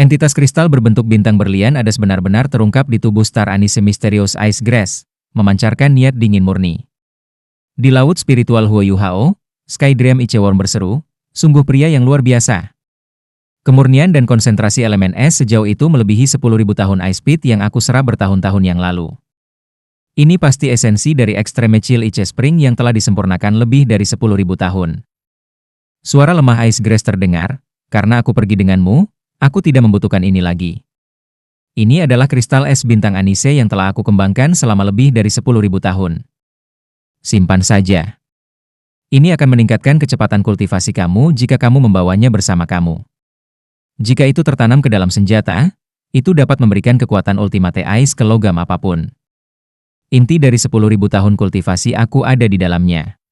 Entitas kristal berbentuk bintang berlian Adas benar-benar terungkap di tubuh Star Anise Mysterious Ice Grass, memancarkan niat dingin murni. Di laut spiritual Huo Yuhao, Skydream Ichewon berseru, sungguh pria yang luar biasa. Kemurnian dan konsentrasi elemen es sejauh itu melebihi 10.000 tahun Ice Pit yang aku serap bertahun-tahun yang lalu. Ini pasti esensi dari Extreme Chill Ice Spring yang telah disempurnakan lebih dari 10.000 tahun. Suara lemah Ice Grass terdengar, karena aku pergi denganmu, aku tidak membutuhkan ini lagi. Ini adalah kristal es bintang Anise yang telah aku kembangkan selama lebih dari 10.000 tahun. Simpan saja. Ini akan meningkatkan kecepatan kultivasi kamu jika kamu membawanya bersama kamu. Jika itu tertanam ke dalam senjata, itu dapat memberikan kekuatan Ultimate Ice ke logam apapun. Inti dari 10.000 tahun kultivasi aku ada di dalamnya.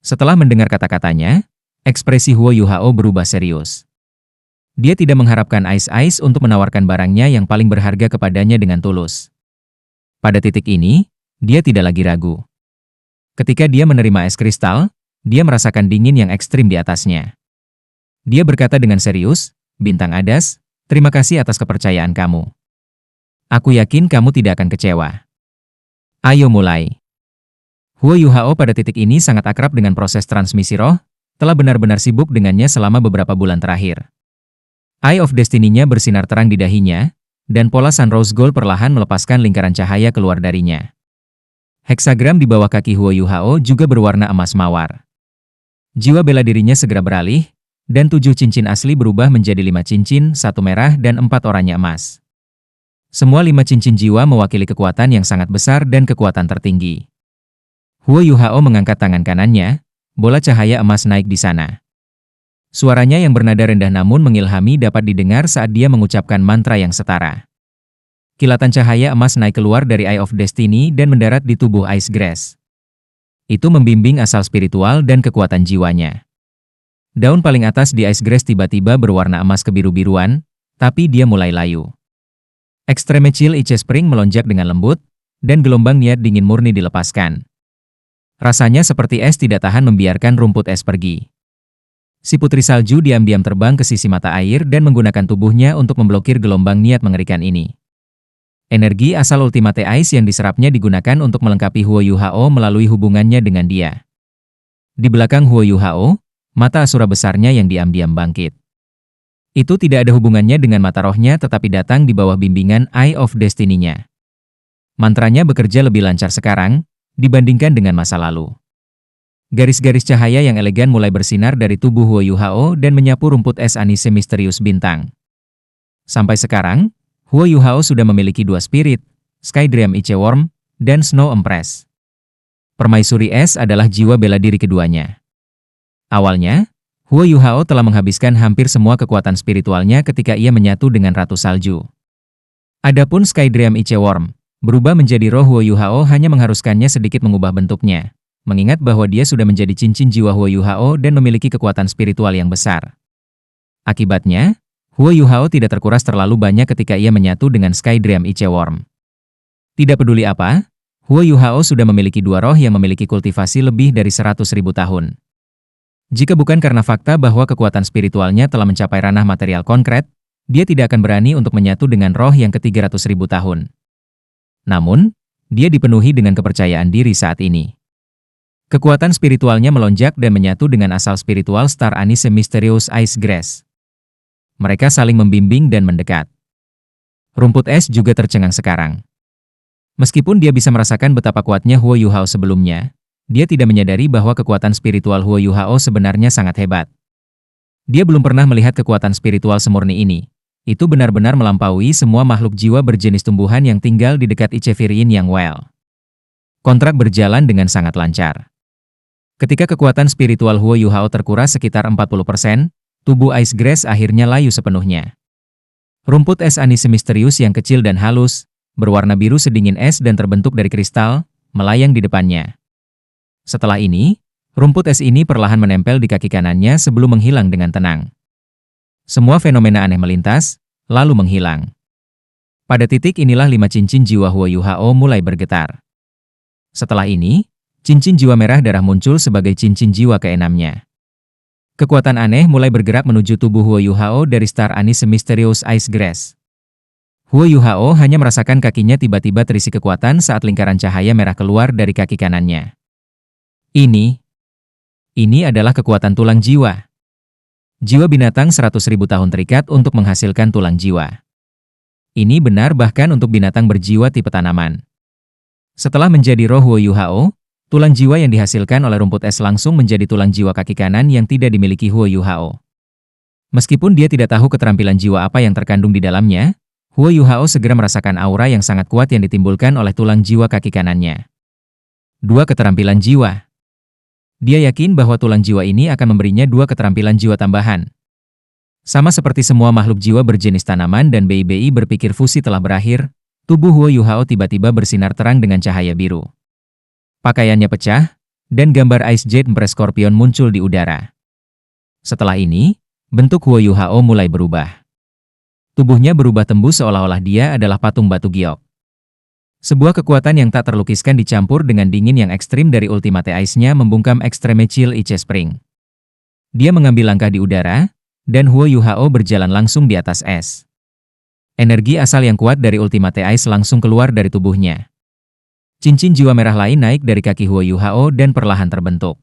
Setelah mendengar kata-katanya, ekspresi Huo Yuhao berubah serius. Dia tidak mengharapkan Ice untuk menawarkan barangnya yang paling berharga kepadanya dengan tulus. Pada titik ini, dia tidak lagi ragu. Ketika dia menerima es kristal, dia merasakan dingin yang ekstrim di atasnya. Dia berkata dengan serius, Bintang Adas, terima kasih atas kepercayaan kamu. Aku yakin kamu tidak akan kecewa. Ayo mulai. Huo Yuhao pada titik ini sangat akrab dengan proses transmisi roh, telah benar-benar sibuk dengannya selama beberapa bulan terakhir. Eye of Destiny-nya bersinar terang di dahinya, dan pola Sun Rose Gold perlahan melepaskan lingkaran cahaya keluar darinya. Heksagram di bawah kaki Huo Yuhao juga berwarna emas mawar. Jiwa bela dirinya segera beralih, dan 7 cincin asli berubah menjadi 5 cincin, 1 merah dan 4 oranye emas. Semua 5 cincin jiwa mewakili kekuatan yang sangat besar dan kekuatan tertinggi. Huo Yuhao mengangkat tangan kanannya, bola cahaya emas naik di sana. Suaranya yang bernada rendah namun mengilhami dapat didengar saat dia mengucapkan mantra yang setara. Kilatan cahaya emas naik keluar dari Eye of Destiny dan mendarat di tubuh Ice Grass. Itu membimbing asal spiritual dan kekuatan jiwanya. Daun paling atas di Ice Grass tiba-tiba berwarna emas kebiru-biruan, tapi dia mulai layu. Extreme Chill Ice Spring melonjak dengan lembut, dan gelombang niat dingin murni dilepaskan. Rasanya seperti es tidak tahan membiarkan rumput es pergi. Si putri salju diam-diam terbang ke sisi mata air dan menggunakan tubuhnya untuk memblokir gelombang niat mengerikan ini. Energi asal Ultimate Ice yang diserapnya digunakan untuk melengkapi Huo Yuhao melalui hubungannya dengan dia. Di belakang Huo Yuhao, mata asura besarnya yang diam-diam bangkit. Itu tidak ada hubungannya dengan mata rohnya tetapi datang di bawah bimbingan Eye of Destiny-nya. Mantranya bekerja lebih lancar sekarang, dibandingkan dengan masa lalu. Garis-garis cahaya yang elegan mulai bersinar dari tubuh Huo Yuhao dan menyapu rumput es Anise Misterius Bintang. Sampai sekarang, Huo Yuhao sudah memiliki 2 spirit, Skydream Ichewon, dan Snow Empress. Permaisuri es adalah jiwa bela diri keduanya. Awalnya, Huo Yuhao telah menghabiskan hampir semua kekuatan spiritualnya ketika ia menyatu dengan Ratu Salju. Adapun Skydream Ichewon berubah menjadi roh Huo Yuhao hanya mengharuskannya sedikit mengubah bentuknya, mengingat bahwa dia sudah menjadi cincin jiwa Huo Yuhao dan memiliki kekuatan spiritual yang besar. Akibatnya, Huo Yuhao tidak terkuras terlalu banyak ketika ia menyatu dengan Skydream Ichewon. Tidak peduli apa, Huo Yuhao sudah memiliki 2 roh yang memiliki kultivasi lebih dari 100.000 tahun. Jika bukan karena fakta bahwa kekuatan spiritualnya telah mencapai ranah material konkret, dia tidak akan berani untuk menyatu dengan roh yang ke-300.000 tahun. Namun, dia dipenuhi dengan kepercayaan diri saat ini. Kekuatan spiritualnya melonjak dan menyatu dengan asal spiritual Star Anise Mysterious Ice Grass. Mereka saling membimbing dan mendekat. Rumput es juga tercengang sekarang. Meskipun dia bisa merasakan betapa kuatnya Huo Yuhao sebelumnya, dia tidak menyadari bahwa kekuatan spiritual Huo Yuhao sebenarnya sangat hebat. Dia belum pernah melihat kekuatan spiritual semurni ini. Itu benar-benar melampaui semua makhluk jiwa berjenis tumbuhan yang tinggal di dekat Icheviriin yang well. Kontrak berjalan dengan sangat lancar. Ketika kekuatan spiritual Huo Yuhao terkuras sekitar 40%, tubuh Ice Grass akhirnya layu sepenuhnya. Rumput es Anise misterius yang kecil dan halus, berwarna biru sedingin es dan terbentuk dari kristal, melayang di depannya. Setelah ini, rumput es ini perlahan menempel di kaki kanannya sebelum menghilang dengan tenang. Semua fenomena aneh melintas, lalu menghilang. Pada titik inilah 5 cincin jiwa Huo Yuhao mulai bergetar. Setelah ini, cincin jiwa merah darah muncul sebagai cincin jiwa keenamnya. Kekuatan aneh mulai bergerak menuju tubuh Huo Yuhao dari Star Anise Mysterious Ice Grass. Huo Yuhao hanya merasakan kakinya tiba-tiba terisi kekuatan saat lingkaran cahaya merah keluar dari kaki kanannya. Ini adalah kekuatan tulang jiwa. Jiwa binatang 100.000 tahun terikat untuk menghasilkan tulang jiwa. Ini benar bahkan untuk binatang berjiwa tipe tanaman. Setelah menjadi roh Huo Yuhao, tulang jiwa yang dihasilkan oleh rumput es langsung menjadi tulang jiwa kaki kanan yang tidak dimiliki Huo Yuhao. Meskipun dia tidak tahu keterampilan jiwa apa yang terkandung di dalamnya, Huo Yuhao segera merasakan aura yang sangat kuat yang ditimbulkan oleh tulang jiwa kaki kanannya. 2 keterampilan jiwa. Dia yakin bahwa tulang jiwa ini akan memberinya 2 keterampilan jiwa tambahan. Sama seperti semua makhluk jiwa berjenis tanaman dan BI berpikir fusi telah berakhir, tubuh Huo Yuhao tiba-tiba bersinar terang dengan cahaya biru. Pakaiannya pecah, dan gambar Ice Jade Empress Scorpion muncul di udara. Setelah ini, bentuk Huo Yuhao mulai berubah. Tubuhnya berubah tembus seolah-olah dia adalah patung batu giok. Sebuah kekuatan yang tak terlukiskan dicampur dengan dingin yang ekstrim dari Ultimate Ice-nya membungkam Extreme Chill Ice Spring. Dia mengambil langkah di udara, dan Huo Yuhao berjalan langsung di atas es. Energi asal yang kuat dari Ultimate Ice langsung keluar dari tubuhnya. Cincin jiwa merah lain naik dari kaki Huo Yuhao dan perlahan terbentuk.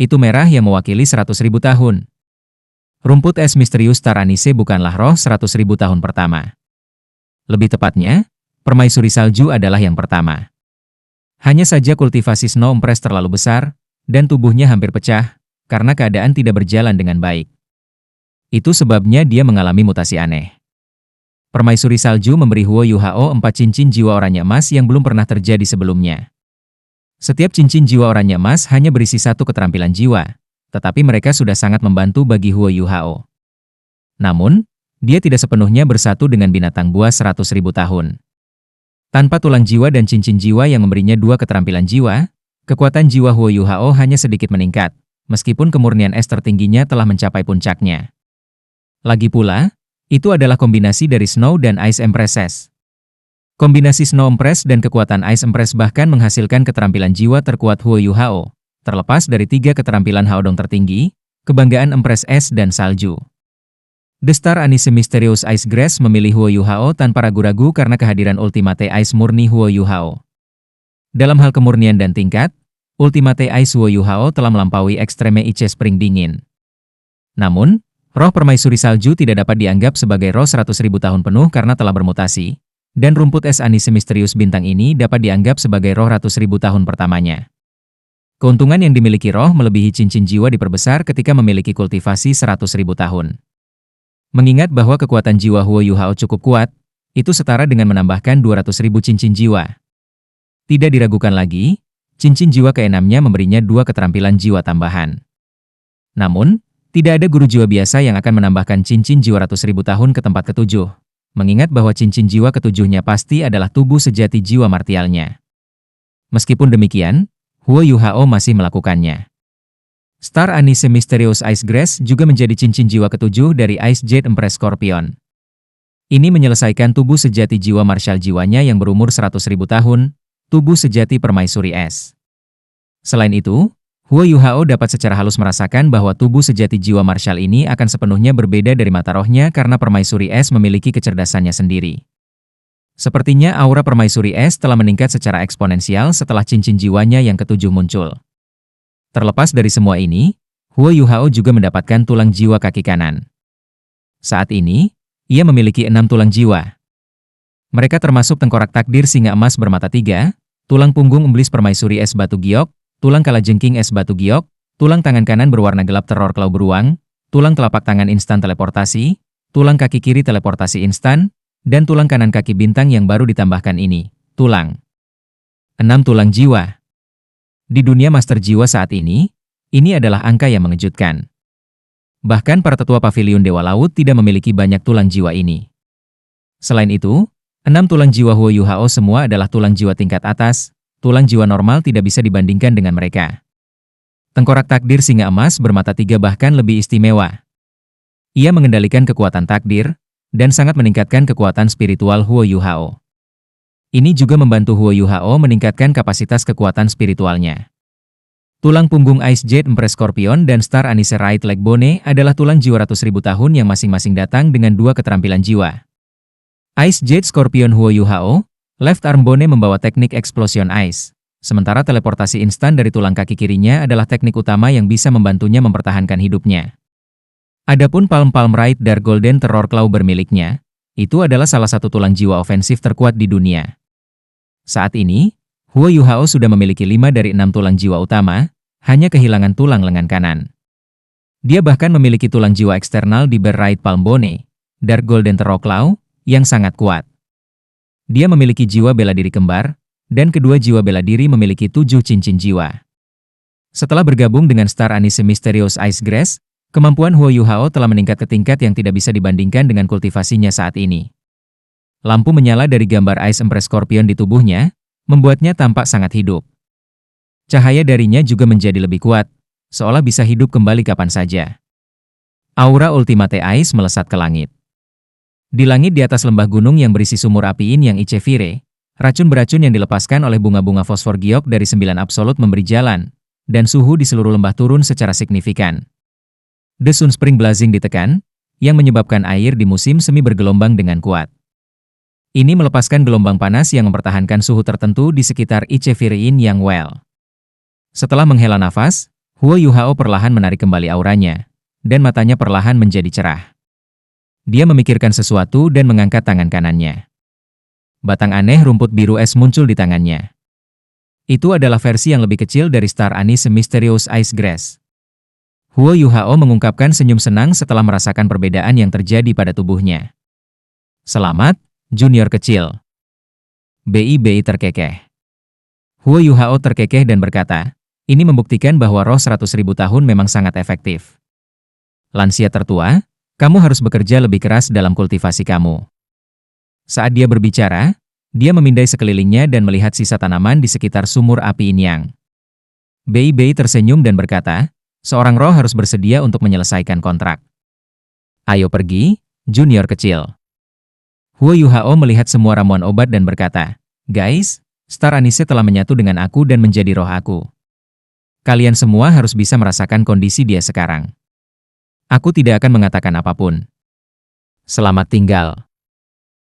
Itu merah yang mewakili 100.000 tahun. Rumput es misterius Star Anise bukanlah roh 100.000 tahun pertama. Lebih tepatnya, permaisuri salju adalah yang pertama. Hanya saja kultivasi Snow Empress terlalu besar, dan tubuhnya hampir pecah, karena keadaan tidak berjalan dengan baik. Itu sebabnya dia mengalami mutasi aneh. Permaisuri salju memberi Huo Yuhao 4 cincin jiwa oranye emas yang belum pernah terjadi sebelumnya. Setiap cincin jiwa oranye emas hanya berisi 1 keterampilan jiwa, tetapi mereka sudah sangat membantu bagi Huo Yuhao. Namun, dia tidak sepenuhnya bersatu dengan binatang buas 100.000 tahun. Tanpa tulang jiwa dan cincin jiwa yang memberinya 2 keterampilan jiwa, kekuatan jiwa Huo Yuhao hanya sedikit meningkat, meskipun kemurnian es tertingginya telah mencapai puncaknya. Lagi pula, itu adalah kombinasi dari Snow dan Ice Empresses. Kombinasi Snow Empress dan kekuatan Ice Empress bahkan menghasilkan keterampilan jiwa terkuat Huo Yuhao, terlepas dari 3 keterampilan Haodong tertinggi, kebanggaan Empress Es dan Salju. The Star Anise Mysterious Ice Grass memilih Huo Yuhao tanpa ragu-ragu karena kehadiran Ultimate Ice murni Huo Yuhao. Dalam hal kemurnian dan tingkat, Ultimate Ice Huo Yuhao telah melampaui Extreme Ice Spring dingin. Namun, roh permaisuri salju tidak dapat dianggap sebagai roh 100.000 tahun penuh karena telah bermutasi, dan rumput es Anise Misterius bintang ini dapat dianggap sebagai roh ratus ribu tahun pertamanya. Keuntungan yang dimiliki roh melebihi cincin jiwa diperbesar ketika memiliki kultivasi 100.000 tahun. Mengingat bahwa kekuatan jiwa Huo Yuhao cukup kuat, itu setara dengan menambahkan 200.000 cincin jiwa. Tidak diragukan lagi, cincin jiwa keenamnya memberinya 2 keterampilan jiwa tambahan. Namun, tidak ada guru jiwa biasa yang akan menambahkan cincin jiwa ratus ribu tahun ke tempat ketujuh, mengingat bahwa cincin jiwa ketujuhnya pasti adalah tubuh sejati jiwa martialnya. Meskipun demikian, Huo Yuhao masih melakukannya. Star Anise Mysterious Ice Grass juga menjadi cincin jiwa ketujuh dari Ice Jade Empress Scorpion. Ini menyelesaikan tubuh sejati jiwa martial jiwanya yang berumur 100.000 tahun, tubuh sejati permaisuri es. Selain itu, Huo Yuhao dapat secara halus merasakan bahwa tubuh sejati jiwa martial ini akan sepenuhnya berbeda dari mata rohnya karena permaisuri es memiliki kecerdasannya sendiri. Sepertinya aura permaisuri es telah meningkat secara eksponensial setelah cincin jiwanya yang ketujuh muncul. Terlepas dari semua ini, Huo Yuhao juga mendapatkan tulang jiwa kaki kanan. Saat ini, ia memiliki 6 tulang jiwa. Mereka termasuk tengkorak takdir singa emas bermata 3, tulang punggung iblis permaisuri es batu giok, tulang kalajengking es batu giok, tulang tangan kanan berwarna gelap teror klau beruang, tulang telapak tangan instan teleportasi, tulang kaki kiri teleportasi instan, dan tulang kanan kaki bintang yang baru ditambahkan ini, tulang. 6 tulang jiwa. Di dunia master jiwa saat ini adalah angka yang mengejutkan. Bahkan para tetua pavilion Dewa Laut tidak memiliki banyak tulang jiwa ini. Selain itu, 6 tulang jiwa Huo Yuhao semua adalah tulang jiwa tingkat atas, tulang jiwa normal tidak bisa dibandingkan dengan mereka. Tengkorak takdir singa emas bermata 3 bahkan lebih istimewa. Ia mengendalikan kekuatan takdir, dan sangat meningkatkan kekuatan spiritual Huo Yuhao. Ini juga membantu Huo Yuhao meningkatkan kapasitas kekuatan spiritualnya. Tulang punggung Ice Jade Empress Scorpion dan Star Anise Right Leg Bone adalah tulang jiwa ratus ribu tahun yang masing-masing datang dengan dua keterampilan jiwa. Ice Jade Scorpion Huo Yu Hao, Left Arm Bone membawa teknik Explosion Ice, sementara teleportasi instan dari tulang kaki kirinya adalah teknik utama yang bisa membantunya mempertahankan hidupnya. Adapun Palm Right Dark Golden Terror Claw bermiliknya, itu adalah salah satu tulang jiwa ofensif terkuat di dunia. Saat ini, Huo Yu Hao sudah memiliki 5 dari 6 tulang jiwa utama, hanya kehilangan tulang lengan kanan. Dia bahkan memiliki tulang jiwa eksternal di Bare Right Palm Bone, Dark Golden Terror Claw, yang sangat kuat. Dia memiliki jiwa bela diri kembar, dan kedua jiwa bela diri memiliki 7 cincin jiwa. Setelah bergabung dengan Star Anise Mysterious Ice Grass, kemampuan Huo Yu Hao telah meningkat ke tingkat yang tidak bisa dibandingkan dengan kultivasinya saat ini. Lampu menyala dari gambar Ice Empress Scorpion di tubuhnya, membuatnya tampak sangat hidup. Cahaya darinya juga menjadi lebih kuat, seolah bisa hidup kembali kapan saja. Aura Ultimate Ice melesat ke langit. Di langit di atas lembah gunung yang berisi sumur apiin yang Ichevire, racun beracun yang dilepaskan oleh bunga-bunga fosfor giok dari 9 absolut memberi jalan, dan suhu di seluruh lembah turun secara signifikan. The Sun Spring Blazing ditekan, yang menyebabkan air di musim semi bergelombang dengan kuat. Ini melepaskan gelombang panas yang mempertahankan suhu tertentu di sekitar Ichevire yang Well. Setelah menghela nafas, Huo Yu Hao perlahan menarik kembali auranya, dan matanya perlahan menjadi cerah. Dia memikirkan sesuatu dan mengangkat tangan kanannya. Batang aneh rumput biru es muncul di tangannya. Itu adalah versi yang lebih kecil dari Star Anise Mysterious Ice Grass. Huo Yu Hao mengungkapkan senyum senang setelah merasakan perbedaan yang terjadi pada tubuhnya. Selamat, junior kecil. BI terkekeh. Huo Yu Hao terkekeh dan berkata, ini membuktikan bahwa roh 100.000 tahun memang sangat efektif. Lansia tertua, kamu harus bekerja lebih keras dalam kultivasi kamu. Saat dia berbicara, dia memindai sekelilingnya dan melihat sisa tanaman di sekitar sumur api Inyang. BI tersenyum dan berkata, seorang roh harus bersedia untuk menyelesaikan kontrak. Ayo pergi, junior kecil. Huo Yu Hao melihat semua ramuan obat dan berkata, guys, Star Anise telah menyatu dengan aku dan menjadi roh aku. Kalian semua harus bisa merasakan kondisi dia sekarang. Aku tidak akan mengatakan apapun. Selamat tinggal.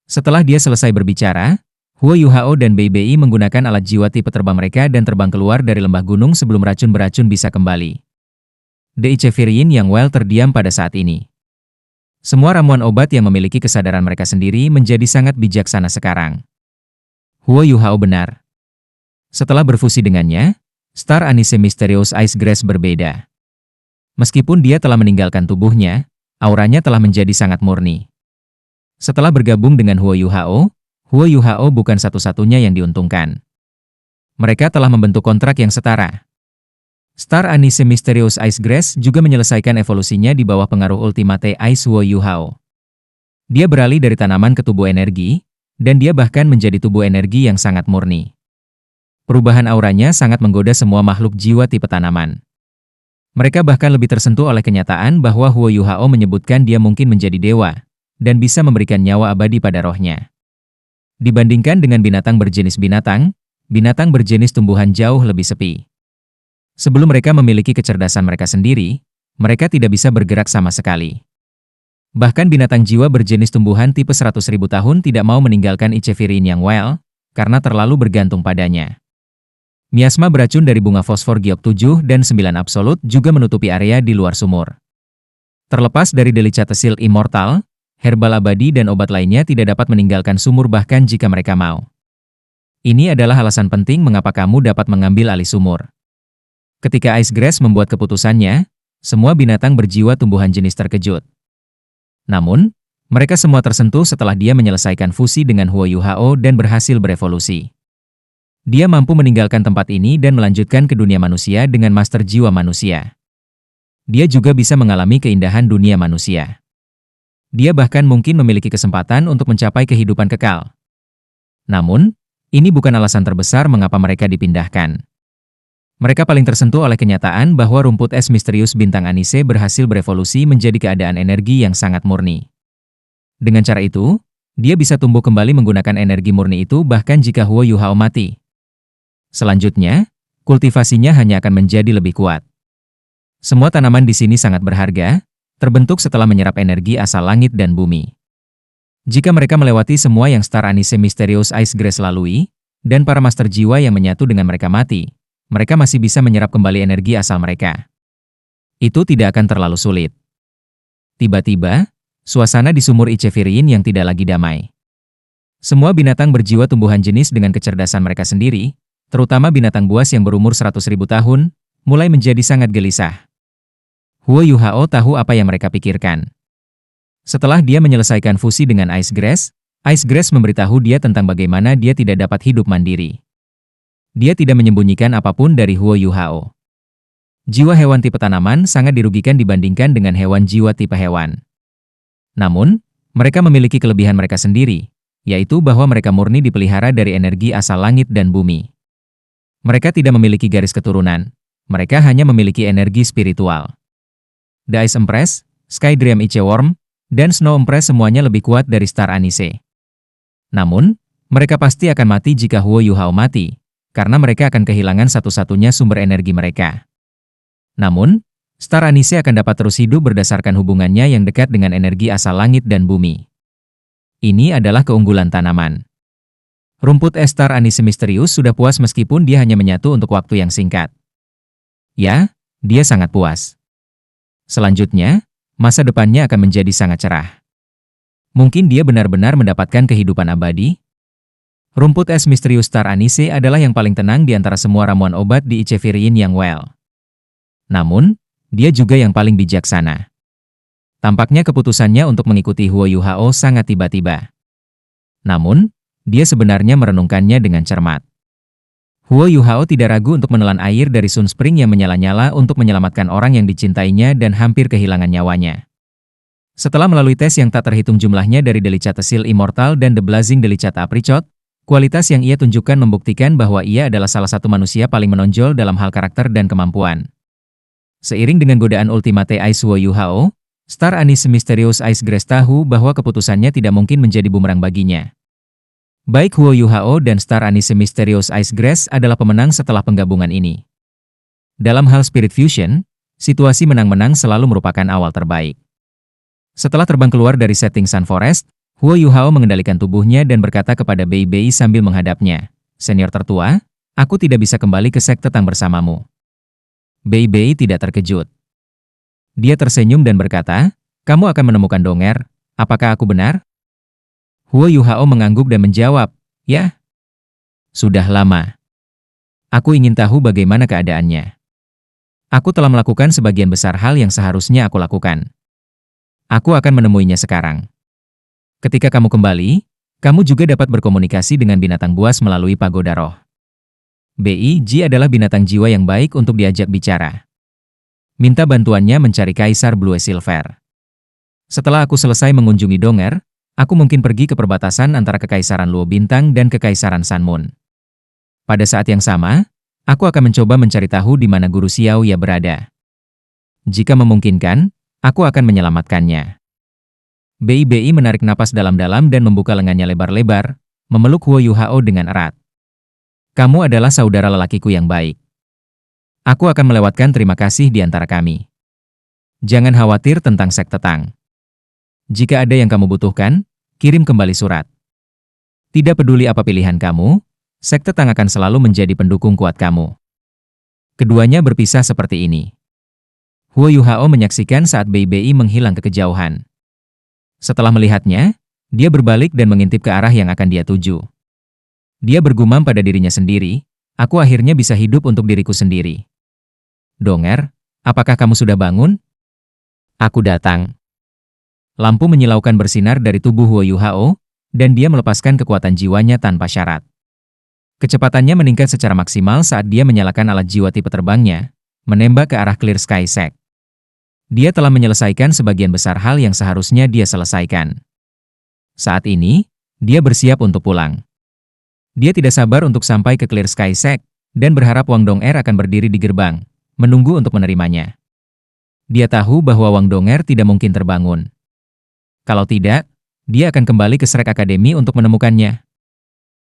Setelah dia selesai berbicara, Huo Yu Hao dan BI menggunakan alat jiwa tipe terbang mereka dan terbang keluar dari lembah gunung sebelum racun beracun bisa kembali. The Ichevire yang Well terdiam pada saat ini. Semua ramuan obat yang memiliki kesadaran mereka sendiri menjadi sangat bijaksana sekarang. Huo Yu Hao benar. Setelah berfusi dengannya, Star Anise Mysterious Ice Grass berbeda. Meskipun dia telah meninggalkan tubuhnya, auranya telah menjadi sangat murni. Setelah bergabung dengan Huo Yu Hao bukan satu-satunya yang diuntungkan. Mereka telah membentuk kontrak yang setara. Star Anise Mysterious Ice Grass juga menyelesaikan evolusinya di bawah pengaruh Ultimate Ice Huo Yu Hao. Dia beralih dari tanaman ke tubuh energi, dan dia bahkan menjadi tubuh energi yang sangat murni. Perubahan auranya sangat menggoda semua makhluk jiwa tipe tanaman. Mereka bahkan lebih tersentuh oleh kenyataan bahwa Huo Yu Hao menyebutkan dia mungkin menjadi dewa, dan bisa memberikan nyawa abadi pada rohnya. Dibandingkan dengan binatang berjenis tumbuhan jauh lebih sepi. Sebelum mereka memiliki kecerdasan mereka sendiri, mereka tidak bisa bergerak sama sekali. Bahkan binatang jiwa berjenis tumbuhan tipe 100.000 tahun tidak mau meninggalkan Ichevire yang Well, karena terlalu bergantung padanya. Miasma beracun dari bunga fosfor giok 7 dan 9 absolut juga menutupi area di luar sumur. Terlepas dari Delicatesil Immortal, herbal abadi dan obat lainnya tidak dapat meninggalkan sumur bahkan jika mereka mau. Ini adalah alasan penting mengapa kamu dapat mengambil alih sumur. Ketika Ice Grass membuat keputusannya, semua binatang berjiwa tumbuhan jenis terkejut. Namun, mereka semua tersentuh setelah dia menyelesaikan fusi dengan Huo Yu Hao dan berhasil berevolusi. Dia mampu meninggalkan tempat ini dan melanjutkan ke dunia manusia dengan master jiwa manusia. Dia juga bisa mengalami keindahan dunia manusia. Dia bahkan mungkin memiliki kesempatan untuk mencapai kehidupan kekal. Namun, ini bukan alasan terbesar mengapa mereka dipindahkan. Mereka paling tersentuh oleh kenyataan bahwa rumput es misterius bintang Anise berhasil berevolusi menjadi keadaan energi yang sangat murni. Dengan cara itu, dia bisa tumbuh kembali menggunakan energi murni itu bahkan jika Huo Yu Hao mati. Selanjutnya, kultivasinya hanya akan menjadi lebih kuat. Semua tanaman di sini sangat berharga, terbentuk setelah menyerap energi asal langit dan bumi. Jika mereka melewati semua yang Star Anise Mysterious Ice Grass lalui, dan para master jiwa yang menyatu dengan mereka mati, mereka masih bisa menyerap kembali energi asal mereka. Itu tidak akan terlalu sulit. Tiba-tiba, suasana di sumur Icheviriin yang tidak lagi damai. Semua binatang berjiwa tumbuhan jenis dengan kecerdasan mereka sendiri, terutama binatang buas yang berumur 100.000 tahun, mulai menjadi sangat gelisah. Huo Yuhao tahu apa yang mereka pikirkan. Setelah dia menyelesaikan fusi dengan Ice Grass memberitahu dia tentang bagaimana dia tidak dapat hidup mandiri. Dia tidak menyembunyikan apapun dari Huo Yuhao. Jiwa hewan tipe tanaman sangat dirugikan dibandingkan dengan hewan jiwa tipe hewan. Namun, mereka memiliki kelebihan mereka sendiri, yaitu bahwa mereka murni dipelihara dari energi asal langit dan bumi. Mereka tidak memiliki garis keturunan, mereka hanya memiliki energi spiritual. The Ice Empress, Sky Dream Iceworm, dan Snow Empress semuanya lebih kuat dari Star Anise. Namun, mereka pasti akan mati jika Huo Yuhao mati, karena mereka akan kehilangan satu-satunya sumber energi mereka. Namun, Star Anise akan dapat terus hidup berdasarkan hubungannya yang dekat dengan energi asal langit dan bumi. Ini adalah keunggulan tanaman. Rumput es Star Anise Misterius sudah puas meskipun dia hanya menyatu untuk waktu yang singkat. Ya, dia sangat puas. Selanjutnya, masa depannya akan menjadi sangat cerah. Mungkin dia benar-benar mendapatkan kehidupan abadi? Rumput es misterius Star Anise adalah yang paling tenang di antara semua ramuan obat di Icheviriin yang well. Namun, dia juga yang paling bijaksana. Tampaknya keputusannya untuk mengikuti Huo Yuhao sangat tiba-tiba. Namun, dia sebenarnya merenungkannya dengan cermat. Huo Yuhao tidak ragu untuk menelan air dari Sun Spring yang menyala-nyala untuk menyelamatkan orang yang dicintainya dan hampir kehilangan nyawanya. Setelah melalui tes yang tak terhitung jumlahnya dari Delicat Seal Immortal dan The Blazing Delicat Apricot, kualitas yang ia tunjukkan membuktikan bahwa ia adalah salah satu manusia paling menonjol dalam hal karakter dan kemampuan. Seiring dengan godaan Ultimate Ice Huo Yuhao, Star Anise Mysterious Ice Grass tahu bahwa keputusannya tidak mungkin menjadi bumerang baginya. Baik Huo Yuhao dan Star Anise Mysterious Ice Grass adalah pemenang setelah penggabungan ini. Dalam hal Spirit Fusion, situasi menang-menang selalu merupakan awal terbaik. Setelah terbang keluar dari setting Sun Forest, Huo Yuhao mengendalikan tubuhnya dan berkata kepada Bei Bei sambil menghadapnya, "Senior tertua, aku tidak bisa kembali ke sekte Tang bersamamu." Bei Bei tidak terkejut. Dia tersenyum dan berkata, "Kamu akan menemukan Donger, apakah aku benar?" Huo Yuhao mengangguk dan menjawab, "Ya, sudah lama. Aku ingin tahu bagaimana keadaannya. Aku telah melakukan sebagian besar hal yang seharusnya aku lakukan. Aku akan menemuinya sekarang. Ketika kamu kembali, kamu juga dapat berkomunikasi dengan binatang buas melalui pagoda roh. Bei-Ji adalah binatang jiwa yang baik untuk diajak bicara. Minta bantuannya mencari Kaisar Blue Silver. Setelah aku selesai mengunjungi Donger, aku mungkin pergi ke perbatasan antara Kekaisaran Luo Bintang dan Kekaisaran Sun Moon. Pada saat yang sama, aku akan mencoba mencari tahu di mana Guru Xiao Ya berada. Jika memungkinkan, aku akan menyelamatkannya." Bei Bei menarik napas dalam-dalam dan membuka lengannya lebar-lebar, memeluk Huo Yuhao dengan erat. "Kamu adalah saudara lelakiku yang baik. Aku akan melewatkan terima kasih di antara kami. Jangan khawatir tentang sekte Tang. Jika ada yang kamu butuhkan, kirim kembali surat. Tidak peduli apa pilihan kamu, sekte Tang akan selalu menjadi pendukung kuat kamu." Keduanya berpisah seperti ini. Huo Yuhao menyaksikan saat Bei Bei menghilang ke kejauhan. Setelah melihatnya, dia berbalik dan mengintip ke arah yang akan dia tuju. Dia bergumam pada dirinya sendiri, "Aku akhirnya bisa hidup untuk diriku sendiri." "Donger, apakah kamu sudah bangun?" "Aku datang." Lampu menyilaukan bersinar dari tubuh Huo Yuhao, dan dia melepaskan kekuatan jiwanya tanpa syarat. Kecepatannya meningkat secara maksimal saat dia menyalakan alat jiwa tipe terbangnya, menembak ke arah Clear Sky Sect. Dia telah menyelesaikan sebagian besar hal yang seharusnya dia selesaikan. Saat ini, dia bersiap untuk pulang. Dia tidak sabar untuk sampai ke Clear Sky Sect, dan berharap Wang Dong'er akan berdiri di gerbang, menunggu untuk menerimanya. Dia tahu bahwa Wang Dong'er tidak mungkin terbangun. Kalau tidak, dia akan kembali ke Shrek Academy untuk menemukannya.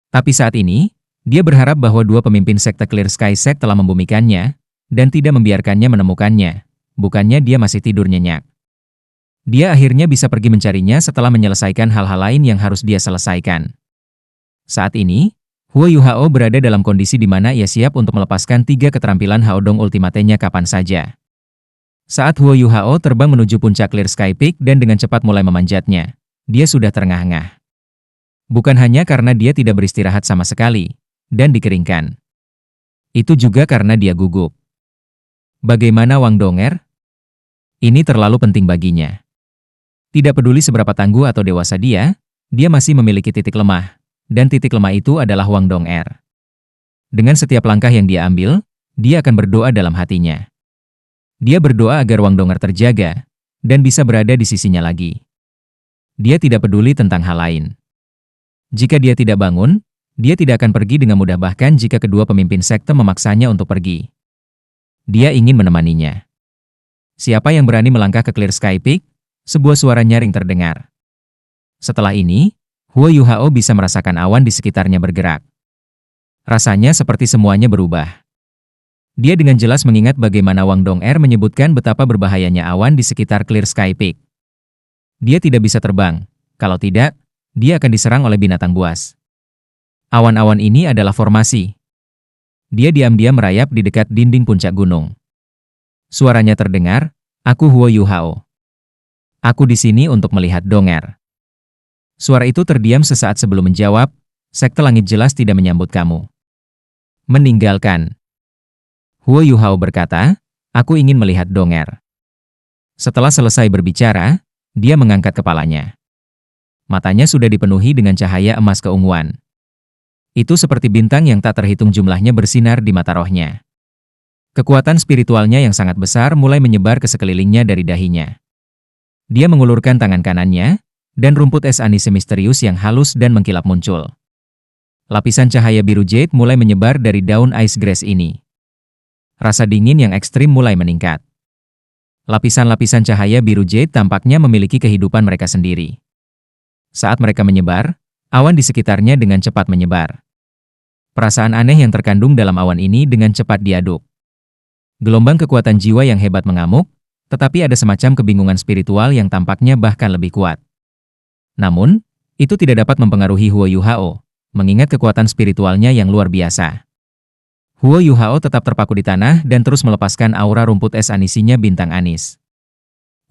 Tapi saat ini, Dia berharap bahwa dua pemimpin sekte Clear Sky Sect telah membumikannya, dan tidak membiarkannya menemukannya. Bukannya dia masih tidur nyenyak. Dia akhirnya bisa pergi mencarinya setelah menyelesaikan hal-hal lain yang harus dia selesaikan. Saat ini, Huo Yuhao berada dalam kondisi di mana ia siap untuk melepaskan 3 keterampilan Haodong Ultimate-nya kapan saja. Saat Huo Yuhao terbang menuju puncak Clear Sky Peak dan dengan cepat mulai memanjatnya, dia sudah terengah-engah. Bukan hanya karena dia tidak beristirahat sama sekali, dan dikeringkan. Itu juga karena dia gugup. Bagaimana Wang Donger? Ini terlalu penting baginya. Tidak peduli seberapa tangguh atau dewasa dia masih memiliki titik lemah, dan titik lemah itu adalah Wang Donger. Dengan setiap langkah yang dia ambil, dia akan berdoa dalam hatinya. Dia berdoa agar Wang Donger terjaga, dan bisa berada di sisinya lagi. Dia tidak peduli tentang hal lain. Jika dia tidak bangun, dia tidak akan pergi dengan mudah bahkan jika kedua pemimpin sekte memaksanya untuk pergi. Dia ingin menemaninya. Siapa yang berani melangkah ke Clear Sky Peak? Sebuah suara nyaring terdengar. Setelah ini, Huo Yuhao bisa merasakan awan di sekitarnya bergerak. Rasanya seperti semuanya berubah. Dia dengan jelas mengingat bagaimana Wang Donger menyebutkan betapa berbahayanya awan di sekitar Clear Sky Peak. Dia tidak bisa terbang. Kalau tidak, dia akan diserang oleh binatang buas. Awan-awan ini adalah formasi. Dia diam-diam merayap di dekat dinding puncak gunung. Suaranya terdengar, "Aku Huo Yuhao. Aku di sini untuk melihat Donger." Suara itu terdiam sesaat sebelum menjawab, "Sekte Langit jelas tidak menyambut kamu." Meninggalkan. Huo Yuhao berkata, "Aku ingin melihat Donger." Setelah selesai berbicara, dia mengangkat kepalanya. Matanya sudah dipenuhi dengan cahaya emas keunguan. Itu seperti bintang yang tak terhitung jumlahnya bersinar di mata rohnya. Kekuatan spiritualnya yang sangat besar mulai menyebar ke sekelilingnya dari dahinya. Dia mengulurkan tangan kanannya, dan rumput es anise misterius yang halus dan mengkilap muncul. Lapisan cahaya biru jade mulai menyebar dari daun ice grass ini. Rasa dingin yang ekstrim mulai meningkat. Lapisan-lapisan cahaya biru jade tampaknya memiliki kehidupan mereka sendiri. Saat mereka menyebar, awan di sekitarnya dengan cepat menyebar. Perasaan aneh yang terkandung dalam awan ini dengan cepat diaduk. Gelombang kekuatan jiwa yang hebat mengamuk, tetapi ada semacam kebingungan spiritual yang tampaknya bahkan lebih kuat. Namun, itu tidak dapat mempengaruhi Huo Yuhao, mengingat kekuatan spiritualnya yang luar biasa. Huo Yuhao tetap terpaku di tanah dan terus melepaskan aura rumput es anisinya bintang anis.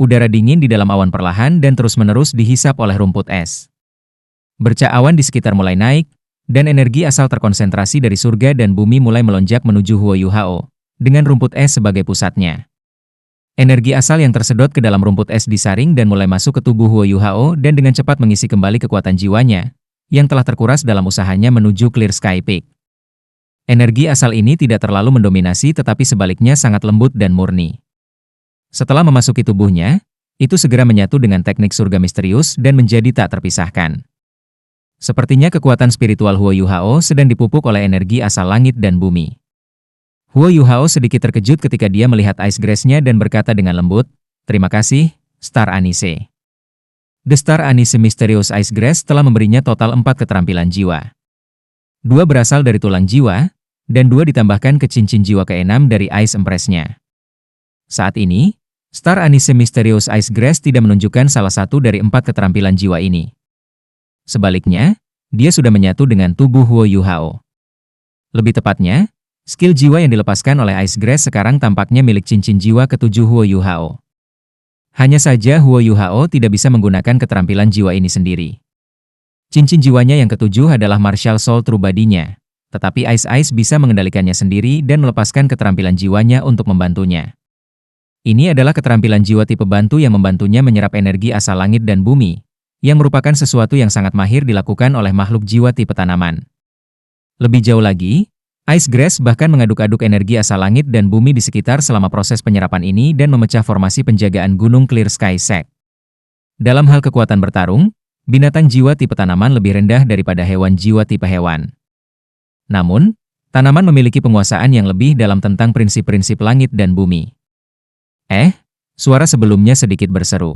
Udara dingin di dalam awan perlahan dan terus-menerus dihisap oleh rumput es. Bercak awan di sekitar mulai naik, dan energi asal terkonsentrasi dari surga dan bumi mulai melonjak menuju Huo Yuhao, dengan rumput es sebagai pusatnya. Energi asal yang tersedot ke dalam rumput es disaring dan mulai masuk ke tubuh Huo Yuhao dan dengan cepat mengisi kembali kekuatan jiwanya, yang telah terkuras dalam usahanya menuju Clear Sky Peak. Energi asal ini tidak terlalu mendominasi tetapi sebaliknya sangat lembut dan murni. Setelah memasuki tubuhnya, itu segera menyatu dengan teknik surga misterius dan menjadi tak terpisahkan. Sepertinya kekuatan spiritual Huo Yuhao sedang dipupuk oleh energi asal langit dan bumi. Huo Yuhao sedikit terkejut ketika dia melihat ice grass-nya dan berkata dengan lembut, "Terima kasih, Star Anise." The Star Anise Mysterious Ice Grass telah memberinya total 4 keterampilan jiwa. 2 berasal dari tulang jiwa, dan 2 ditambahkan ke cincin jiwa ke-6 dari Ice Empress-nya. Saat ini, Star Anise Mysterious Ice Grass tidak menunjukkan salah satu dari 4 keterampilan jiwa ini. Sebaliknya, dia sudah menyatu dengan tubuh Huo Yuhao. Lebih tepatnya, skill jiwa yang dilepaskan oleh Ice Grass sekarang tampaknya milik cincin jiwa ke-7 Huo Yuhao. Hanya saja Huo Yuhao tidak bisa menggunakan keterampilan jiwa ini sendiri. Cincin jiwanya yang ke-7 adalah Martial Soul True Body-nya, tetapi Ice bisa mengendalikannya sendiri dan melepaskan keterampilan jiwanya untuk membantunya. Ini adalah keterampilan jiwa tipe bantu yang membantunya menyerap energi asal langit dan bumi, yang merupakan sesuatu yang sangat mahir dilakukan oleh makhluk jiwa tipe tanaman. Lebih jauh lagi, Ice Grass bahkan mengaduk-aduk energi asal langit dan bumi di sekitar selama proses penyerapan ini dan memecah formasi penjagaan gunung Clear Sky Sect. Dalam hal kekuatan bertarung, binatang jiwa tipe tanaman lebih rendah daripada hewan jiwa tipe hewan. Namun, tanaman memiliki penguasaan yang lebih dalam tentang prinsip-prinsip langit dan bumi. Suara sebelumnya sedikit berseru.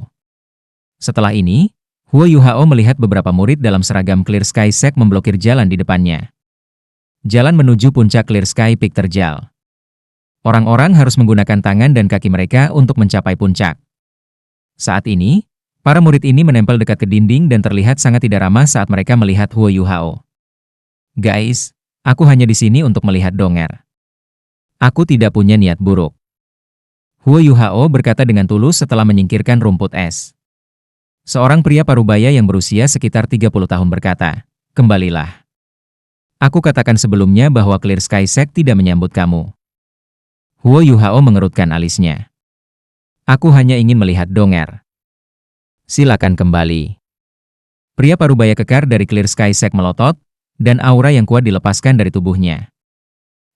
Setelah ini, Huo Yuhao melihat beberapa murid dalam seragam Clear Sky Sect memblokir jalan di depannya. Jalan menuju puncak Clear Sky Peak terjal. Orang-orang harus menggunakan tangan dan kaki mereka untuk mencapai puncak. Saat ini, para murid ini menempel dekat ke dinding dan terlihat sangat tidak ramah saat mereka melihat Huo Yuhao. Guys, aku hanya di sini untuk melihat donger. Aku tidak punya niat buruk. Huo Yuhao berkata dengan tulus setelah menyingkirkan rumput es. Seorang pria parubaya yang berusia sekitar 30 tahun berkata, "Kembalilah. Aku katakan sebelumnya bahwa Clear Sky Sect tidak menyambut kamu." Huo Yuhao mengerutkan alisnya. "Aku hanya ingin melihat donger. Silakan kembali." Pria parubaya kekar dari Clear Sky Sect melotot, dan aura yang kuat dilepaskan dari tubuhnya.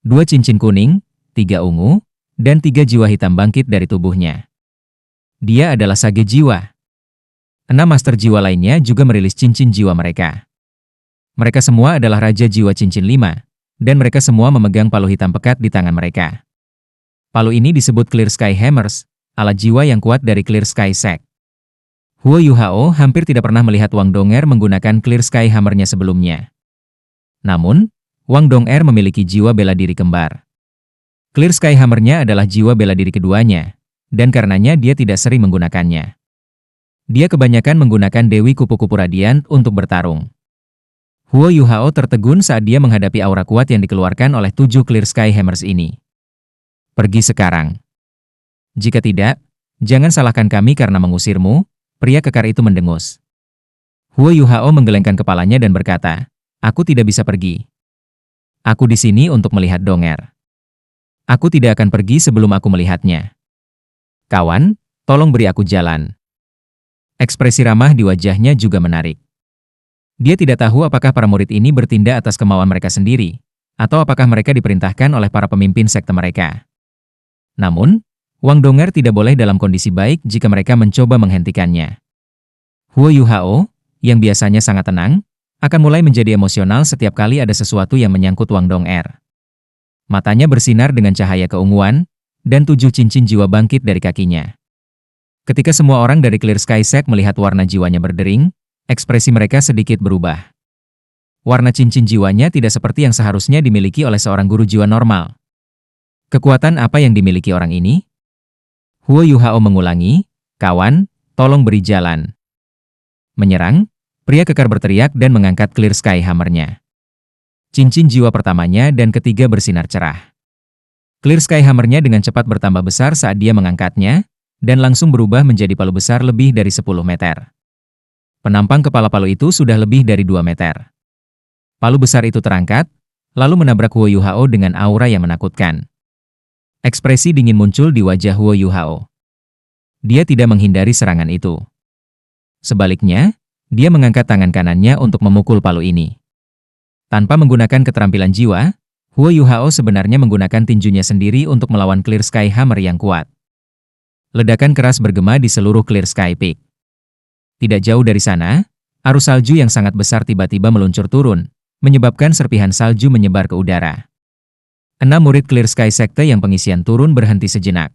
2 cincin kuning, 3 ungu, dan 3 jiwa hitam bangkit dari tubuhnya. Dia adalah sage jiwa. 6 master jiwa lainnya juga merilis cincin jiwa mereka. Mereka semua adalah Raja Jiwa Cincin 5, dan mereka semua memegang palu hitam pekat di tangan mereka. Palu ini disebut Clear Sky Hammers, alat jiwa yang kuat dari Clear Sky Sect. Huo Yuhao hampir tidak pernah melihat Wang Donger menggunakan Clear Sky Hammer-nya sebelumnya. Namun, Wang Donger memiliki jiwa bela diri kembar. Clear Sky Hammer-nya adalah jiwa bela diri keduanya, dan karenanya dia tidak sering menggunakannya. Dia kebanyakan menggunakan Dewi Kupu-Kupu Radian untuk bertarung. Huo Yuhao tertegun saat dia menghadapi aura kuat yang dikeluarkan oleh 7 Clear Sky Hammers ini. "Pergi sekarang. Jika tidak, jangan salahkan kami karena mengusirmu," pria kekar itu mendengus. Huo Yuhao menggelengkan kepalanya dan berkata, "Aku tidak bisa pergi. Aku di sini untuk melihat donger. Aku tidak akan pergi sebelum aku melihatnya. Kawan, tolong beri aku jalan." Ekspresi ramah di wajahnya juga menarik. Dia tidak tahu apakah para murid ini bertindak atas kemauan mereka sendiri, atau apakah mereka diperintahkan oleh para pemimpin sekte mereka. Namun, Wang Donger tidak boleh dalam kondisi baik jika mereka mencoba menghentikannya. Huo Yuhao, yang biasanya sangat tenang, akan mulai menjadi emosional setiap kali ada sesuatu yang menyangkut Wang Donger. Matanya bersinar dengan cahaya keunguan, dan 7 cincin jiwa bangkit dari kakinya. Ketika semua orang dari Clear Sky Sect melihat warna jiwanya berdering, ekspresi mereka sedikit berubah. Warna cincin jiwanya tidak seperti yang seharusnya dimiliki oleh seorang guru jiwa normal. Kekuatan apa yang dimiliki orang ini? Huo Yuhao mengulangi, "Kawan, tolong beri jalan." Menyerang, pria kekar berteriak dan mengangkat Clear Sky Hammer-nya. Cincin jiwa pertamanya dan ketiga bersinar cerah. Clear Sky Hammer-nya dengan cepat bertambah besar saat dia mengangkatnya, dan langsung berubah menjadi palu besar lebih dari 10 meter. Penampang kepala palu itu sudah lebih dari 2 meter. Palu besar itu terangkat, lalu menabrak Huo Yuhao dengan aura yang menakutkan. Ekspresi dingin muncul di wajah Huo Yuhao. Dia tidak menghindari serangan itu. Sebaliknya, dia mengangkat tangan kanannya untuk memukul palu ini. Tanpa menggunakan keterampilan jiwa, Huo Yuhao sebenarnya menggunakan tinjunya sendiri untuk melawan Clear Sky Hammer yang kuat. Ledakan keras bergema di seluruh Clear Sky Peak. Tidak jauh dari sana, arus salju yang sangat besar tiba-tiba meluncur turun, menyebabkan serpihan salju menyebar ke udara. 6 murid Clear Sky Sekte yang pengisian turun berhenti sejenak.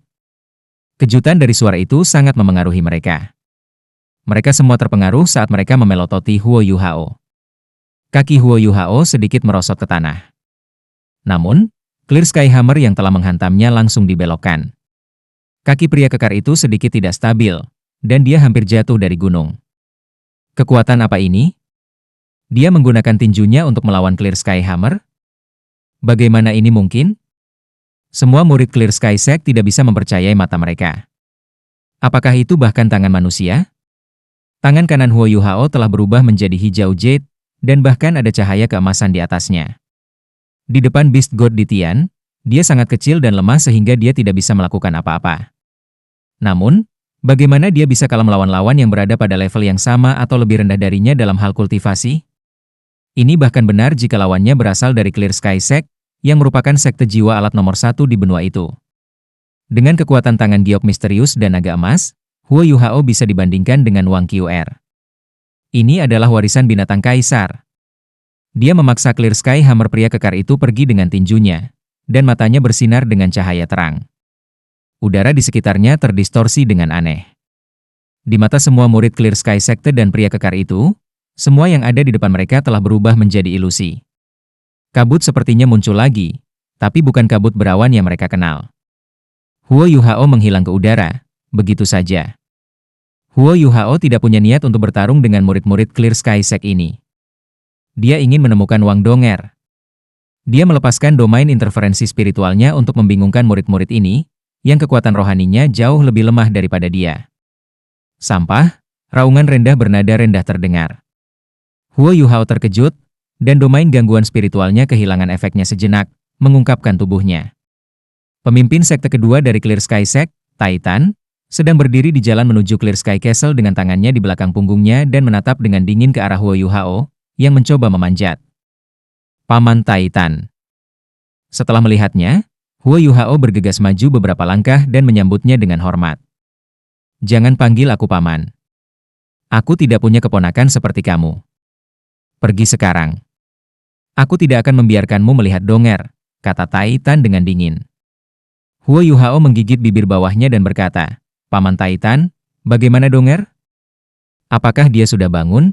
Kejutan dari suara itu sangat memengaruhi mereka. Mereka semua terpengaruh saat mereka memelototi Huo Yuhao. Kaki Huo Yuhao sedikit merosot ke tanah. Namun, Clear Sky Hammer yang telah menghantamnya langsung dibelokkan. Kaki pria kekar itu sedikit tidak stabil, dan dia hampir jatuh dari gunung. Kekuatan apa ini? Dia menggunakan tinjunya untuk melawan Clear Sky Hammer? Bagaimana ini mungkin? Semua murid Clear Sky Sect tidak bisa mempercayai mata mereka. Apakah itu bahkan tangan manusia? Tangan kanan Huo Yuhao telah berubah menjadi hijau jade, dan bahkan ada cahaya keemasan di atasnya. Di depan Beast God di Tian, dia sangat kecil dan lemah sehingga dia tidak bisa melakukan apa-apa. Namun, bagaimana dia bisa kalah melawan lawan yang berada pada level yang sama atau lebih rendah darinya dalam hal kultivasi? Ini bahkan benar jika lawannya berasal dari Clear Sky Sect, yang merupakan sekte jiwa alat nomor 1 di benua itu. Dengan kekuatan tangan giok misterius dan naga emas, Huo Yuhao bisa dibandingkan dengan Wang Qr. Ini adalah warisan binatang kaisar. Dia memaksa Clear Sky Hammer pria kekar itu pergi dengan tinjunya, dan matanya bersinar dengan cahaya terang. Udara di sekitarnya terdistorsi dengan aneh. Di mata semua murid Clear Sky Sekte dan pria kekar itu, semua yang ada di depan mereka telah berubah menjadi ilusi. Kabut sepertinya muncul lagi, tapi bukan kabut berawan yang mereka kenal. Huo Yuhao menghilang ke udara, begitu saja. Huo Yuhao tidak punya niat untuk bertarung dengan murid-murid Clear Sky Sect ini. Dia ingin menemukan Wang Donger. Dia melepaskan domain interferensi spiritualnya untuk membingungkan murid-murid ini, yang kekuatan rohaninya jauh lebih lemah daripada dia. Sampah, raungan rendah bernada rendah terdengar. Huo Yuhao terkejut, dan domain gangguan spiritualnya kehilangan efeknya sejenak, mengungkapkan tubuhnya. Pemimpin sekte kedua dari Clear Sky Sect, Titan, sedang berdiri di jalan menuju Clear Sky Castle dengan tangannya di belakang punggungnya dan menatap dengan dingin ke arah Huo Yuhao, yang mencoba memanjat. Paman Titan. Setelah melihatnya, Huo Yuhao bergegas maju beberapa langkah dan menyambutnya dengan hormat. Jangan panggil aku paman. Aku tidak punya keponakan seperti kamu. Pergi sekarang. Aku tidak akan membiarkanmu melihat Donger, kata Titan dengan dingin. Huo Yuhao menggigit bibir bawahnya dan berkata, Paman Titan, bagaimana Donger? Apakah dia sudah bangun?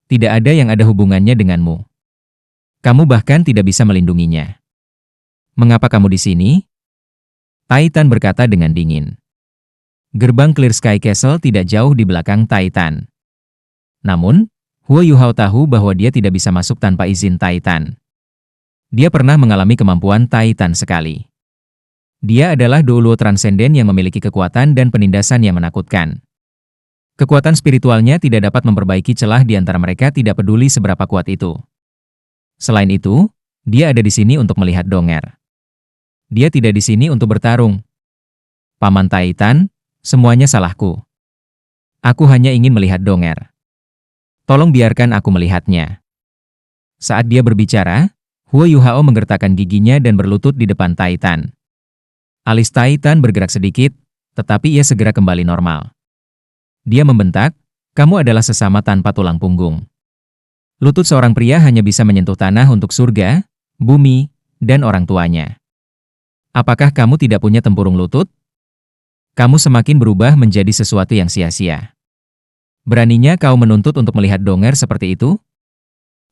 Tidak ada yang ada hubungannya denganmu. Kamu bahkan tidak bisa melindunginya. Mengapa kamu di sini? Titan berkata dengan dingin. Gerbang Clear Sky Castle tidak jauh di belakang Titan. Namun, Huo Yuhao tahu bahwa dia tidak bisa masuk tanpa izin Titan. Dia pernah mengalami kemampuan Titan sekali. Dia adalah Douluo Transenden yang memiliki kekuatan dan penindasan yang menakutkan. Kekuatan spiritualnya tidak dapat memperbaiki celah di antara mereka tidak peduli seberapa kuat itu. Selain itu, dia ada di sini untuk melihat Donger. Dia tidak di sini untuk bertarung. Paman Titan, semuanya salahku. Aku hanya ingin melihat Donger. Tolong biarkan aku melihatnya. Saat dia berbicara, Huo Yuhao menggertakkan giginya dan berlutut di depan Titan. Alis Titan bergerak sedikit, tetapi ia segera kembali normal. Dia membentak, kamu adalah sesama tanpa tulang punggung. Lutut seorang pria hanya bisa menyentuh tanah untuk surga, bumi, dan orang tuanya. Apakah kamu tidak punya tempurung lutut? Kamu semakin berubah menjadi sesuatu yang sia-sia. Beraninya kau menuntut untuk melihat Donger seperti itu?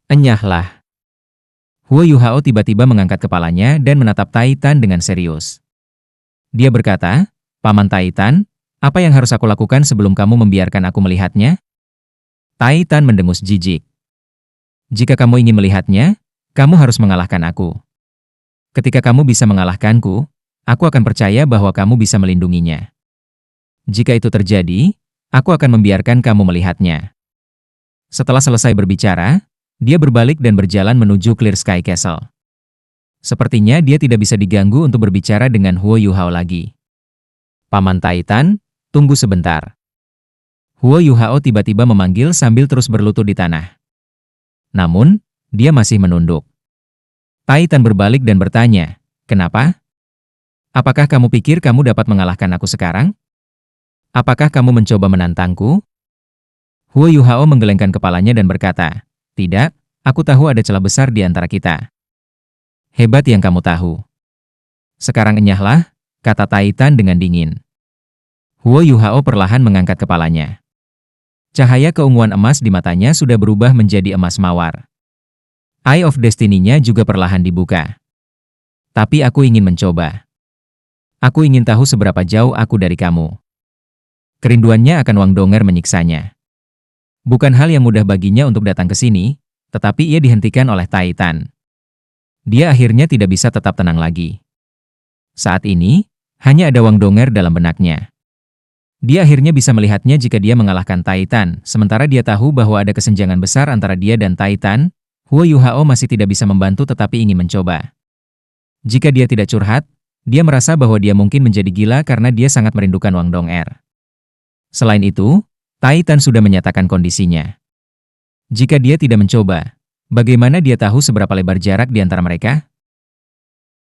Enyahlah. Huo Yuhao tiba-tiba mengangkat kepalanya dan menatap Titan dengan serius. Dia berkata, Paman Titan, apa yang harus aku lakukan sebelum kamu membiarkan aku melihatnya? Titan mendengus jijik. Jika kamu ingin melihatnya, kamu harus mengalahkan aku. Ketika kamu bisa mengalahkanku, aku akan percaya bahwa kamu bisa melindunginya. Jika itu terjadi, aku akan membiarkan kamu melihatnya. Setelah selesai berbicara, dia berbalik dan berjalan menuju Clear Sky Castle. Sepertinya dia tidak bisa diganggu untuk berbicara dengan Huo Yuhao lagi. Paman Titan, tunggu sebentar. Huo Yuhao tiba-tiba memanggil sambil terus berlutut di tanah. Namun, dia masih menunduk. Titan berbalik dan bertanya, kenapa? Apakah kamu pikir kamu dapat mengalahkan aku sekarang? Apakah kamu mencoba menantangku? Huo Yuhao menggelengkan kepalanya dan berkata, tidak, aku tahu ada celah besar di antara kita. Hebat yang kamu tahu. Sekarang enyahlah, kata Titan dengan dingin. Huo Yuhao perlahan mengangkat kepalanya. Cahaya keunguan emas di matanya sudah berubah menjadi emas mawar. Eye of Destiny-nya juga perlahan dibuka. Tapi aku ingin mencoba. Aku ingin tahu seberapa jauh aku dari kamu. Kerinduannya akan Wang Donger menyiksanya. Bukan hal yang mudah baginya untuk datang ke sini, tetapi ia dihentikan oleh Titan. Dia akhirnya tidak bisa tetap tenang lagi. Saat ini, hanya ada Wang Donger dalam benaknya. Dia akhirnya bisa melihatnya jika dia mengalahkan Titan, sementara dia tahu bahwa ada kesenjangan besar antara dia dan Titan. Huo Yuhao masih tidak bisa membantu tetapi ingin mencoba. Jika dia tidak curhat, dia merasa bahwa dia mungkin menjadi gila karena dia sangat merindukan Wang Donger. Selain itu, Titan sudah menyatakan kondisinya. Jika dia tidak mencoba, bagaimana dia tahu seberapa lebar jarak di antara mereka?